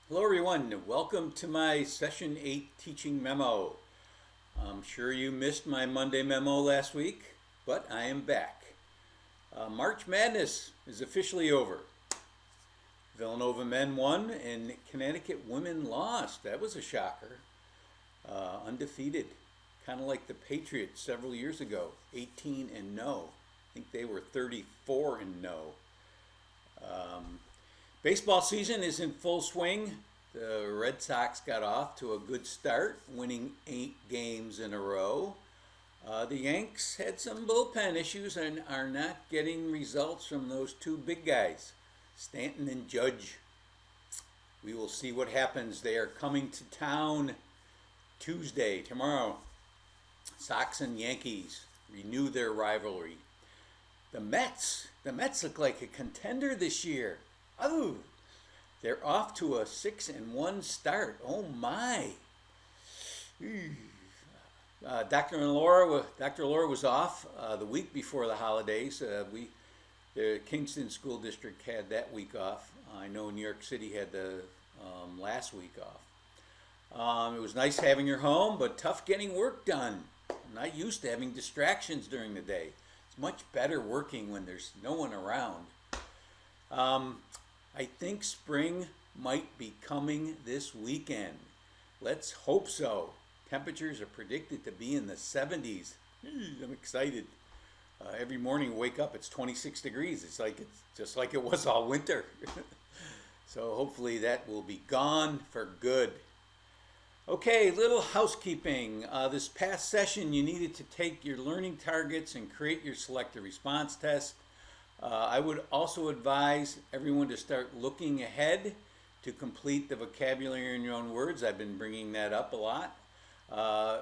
Hello everyone, welcome to my Session 8 teaching memo. I'm sure you missed my Monday memo last week, but I am back. March Madness is officially over. Villanova men won and Connecticut women lost. That was a shocker. Undefeated, kind of like the Patriots several years ago, 18-0. I think they were 34-0. Baseball season is in full swing. The Red Sox got off to a good start, winning 8 games in a row. The Yanks had some bullpen issues and are not getting results from those two big guys, Stanton and Judge. We will see what happens. They are coming to town Tuesday, tomorrow. Sox and Yankees renew their rivalry. The Mets look like a contender this year. Oh, they're off to a 6-1 start. Oh my! Dr. Laura was off the week before the holidays. The Kingston School District had that week off. I know New York City had the last week off. It was nice having her home, but tough getting work done. I'm not used to having distractions during the day. It's much better working when there's no one around. I think spring might be coming this weekend. Let's hope so. Temperatures are predicted to be in the 70s. I'm excited. Every morning wake up, it's 26 degrees. It's just like it was all winter. So hopefully that will be gone for good. Okay, little housekeeping. This past session you needed to take your learning targets and create your selective response test. I would also advise everyone to start looking ahead to complete the vocabulary in your own words. I've been bringing that up a lot,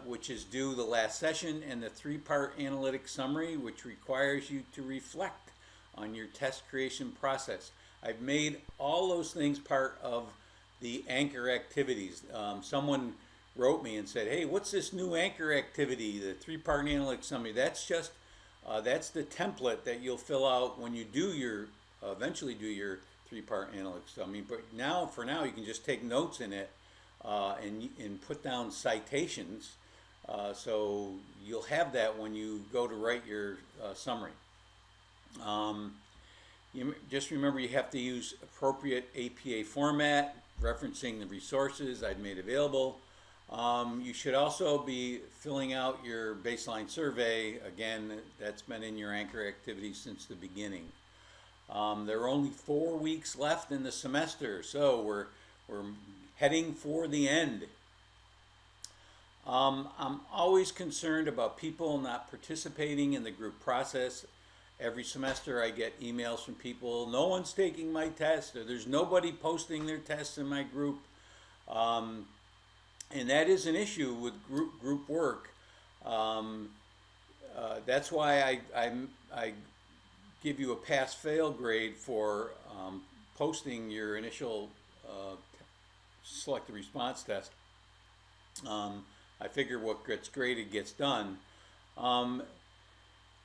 which is due the last session, and the 3-part analytic summary, which requires you to reflect on your test creation process. I've made all those things part of the anchor activities. Someone wrote me and said, hey, what's this new anchor activity, the 3-part analytic summary? That's the template that you'll fill out when you eventually do your 3-part analytic summary. But for now, you can just take notes in it and put down citations. So you'll have that when you go to write your summary. Just remember you have to use appropriate APA format, referencing the resources I've made available. You should also be filling out your baseline survey. Again, that's been in your anchor activity since the beginning. There are only 4 weeks left in the semester, so we're heading for the end. I'm always concerned about people not participating in the group process. Every semester I get emails from people, no one's taking my test, or there's nobody posting their tests in my group. And that is an issue with group work. That's why I give you a pass-fail grade for posting your initial selective response test. I figure what gets graded gets done.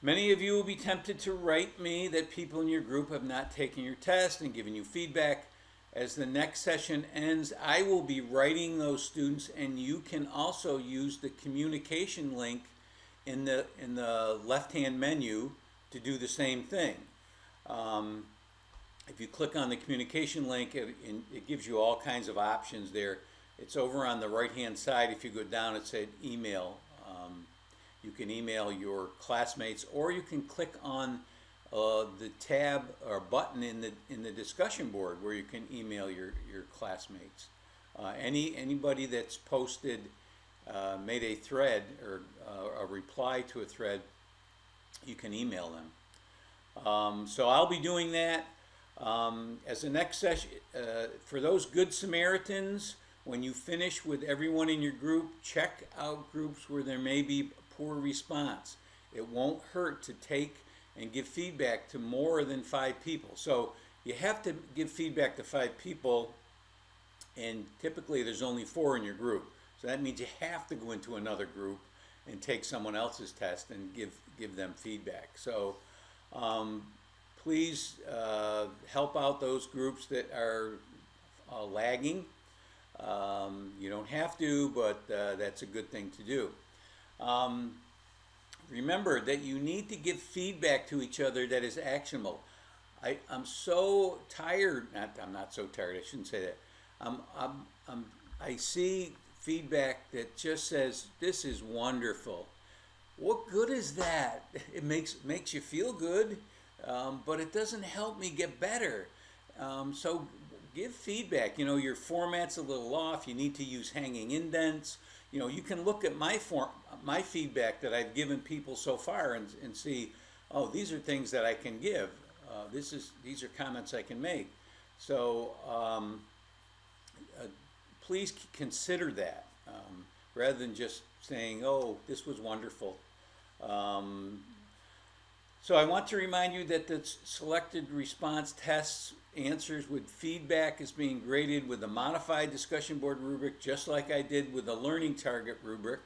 Many of you will be tempted to write me that people in your group have not taken your test and given you feedback. As the next session ends, I will be writing those students, and you can also use the communication link in the left-hand menu to do the same thing. If you click on the communication link, it gives you all kinds of options there. It's over on the right-hand side. If you go down, it said email. You can email your classmates, or you can click on the tab or button in the discussion board where you can email your classmates. Anybody that's posted, made a thread or a reply to a thread, you can email them. So I'll be doing that. As the next session, for those good Samaritans, when you finish with everyone in your group, check out groups where there may be poor response. It won't hurt to take and give feedback to more than 5 people. So you have to give feedback to 5 people, and typically there's only 4 in your group. So that means you have to go into another group and take someone else's test and give them feedback. So please help out those groups that are lagging. You don't have to, but that's a good thing to do. Um, Remember that you need to give feedback to each other that is actionable. I'm so tired. I'm not so tired. I shouldn't say that. I'm, I'm, I'm, I see feedback that just says, "This is wonderful." What good is that? It makes you feel good, but it doesn't help me get better. So give feedback. You know, your format's a little off. You need to use hanging indents. You know, you can look at my feedback that I've given people so far and see, oh, these are things that I can give. These are comments I can make. So uh, please consider that rather than just saying, oh, this was wonderful. Um, so I want to remind you that the selected response tests answers with feedback is being graded with a modified discussion board rubric, just like I did with the learning target rubric.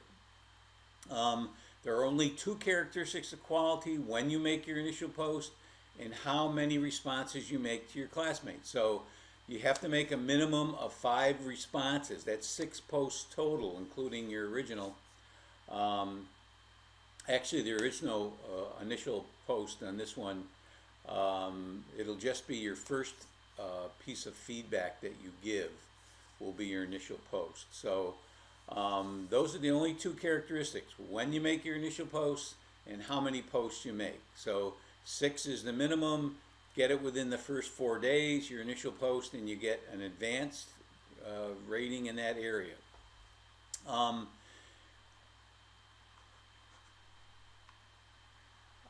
Um, there are only two characteristics of quality: when you make your initial post and how many responses you make to your classmates. So you have to make a minimum of 5 responses. That's 6 posts total, including your original. Um, Actually, there is no initial post on this one. It'll just be your first piece of feedback that you give will be your initial post. So those are the only 2 characteristics: when you make your initial post and how many posts you make. So 6 is the minimum. Get it within the first 4 days, your initial post, and you get an advanced rating in that area.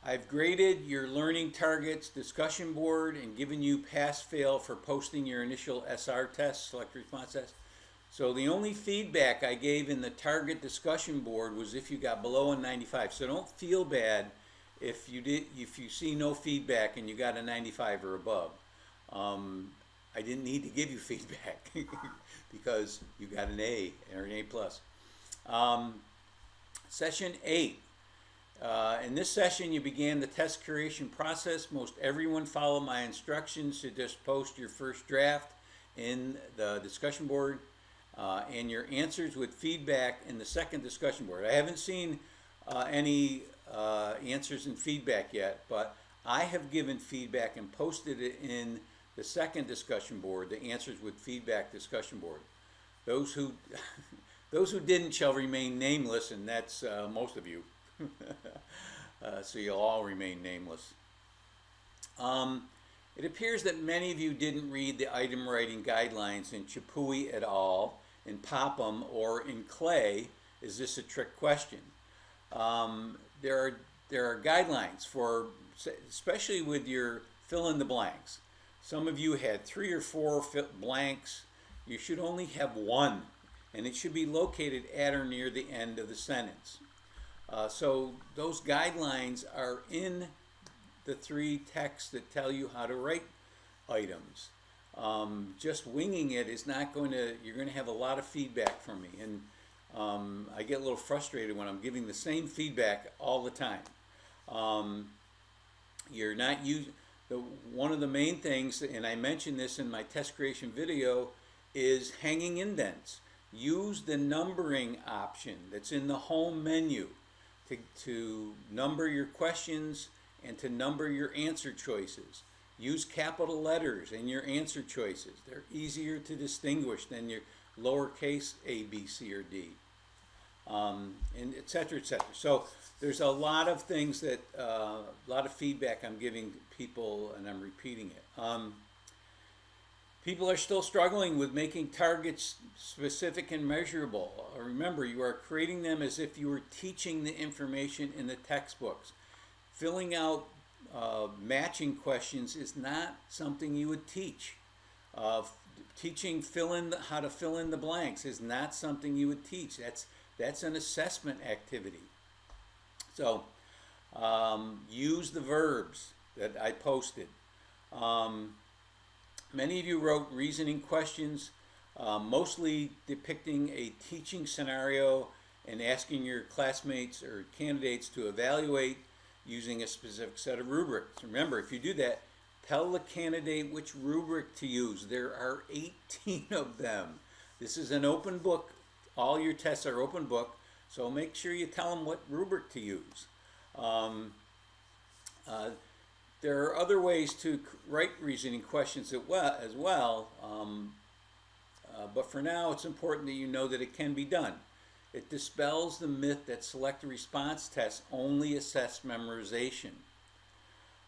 I've graded your learning targets discussion board and given you pass-fail for posting your initial SR test, select response test. So the only feedback I gave in the target discussion board was if you got below a 95. So don't feel bad if you see no feedback and you got a 95 or above. I didn't need to give you feedback because you got an A or an A plus. Session 8. In this session, you began the test creation process. Most everyone followed my instructions to just post your first draft in the discussion board and your answers with feedback in the second discussion board. I haven't seen any answers and feedback yet, but I have given feedback and posted it in the second discussion board, the answers with feedback discussion board. Those who those who didn't shall remain nameless, and that's most of you. So you'll all remain nameless. It appears that many of you didn't read the item writing guidelines in Chapui et al., in Popham, or in Clay. Is this a trick question? There are guidelines for, especially with your fill in the blanks. Some of you had 3 or 4 blanks. You should only have 1, and it should be located at or near the end of the sentence. So those guidelines are in the 3 texts that tell you how to write items. Just winging it is not going to, you're going to have a lot of feedback from me. And I get a little frustrated when I'm giving the same feedback all the time. You're not using, one of the main things, and I mentioned this in my test creation video, is hanging indents. Use the numbering option that's in the home menu to number your questions and to number your answer choices. Use capital letters in your answer choices. They're easier to distinguish than your lowercase a, b, c, or d, and et cetera, et cetera. So there's a lot of things that, a lot of feedback I'm giving people, and I'm repeating it. People are still struggling with making targets specific and measurable. Remember, you are creating them as if you were teaching the information in the textbooks. Filling out matching questions is not something you would teach. Teaching how to fill in the blanks is not something you would teach. That's an assessment activity. So use the verbs that I posted. Many of you wrote reasoning questions, mostly depicting a teaching scenario and asking your classmates or candidates to evaluate using a specific set of rubrics. Remember, if you do that, tell the candidate which rubric to use. There are 18 of them. This is an open book. All your tests are open book, so make sure you tell them what rubric to use. Um, there are other ways to write reasoning questions as well, but for now it's important that you know that it can be done. It dispels the myth that selected response tests only assess memorization.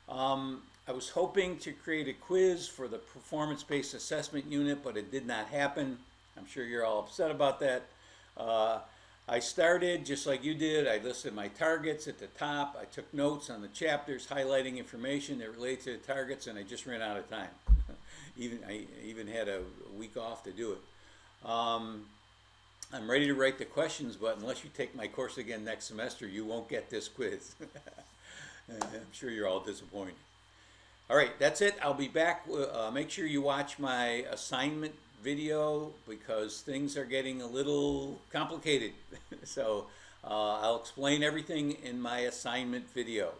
I was hoping to create a quiz for the performance-based assessment unit, but it did not happen. I'm sure you're all upset about that. I started just like you did. I listed my targets at the top. I took notes on the chapters, highlighting information that relates to the targets, and I just ran out of time. I even had a week off to do it. I'm ready to write the questions, but unless you take my course again next semester, you won't get this quiz. I'm sure you're all disappointed. All right, that's it. I'll be back. Make sure you watch my assignment video because things are getting a little complicated. So I'll explain everything in my assignment video.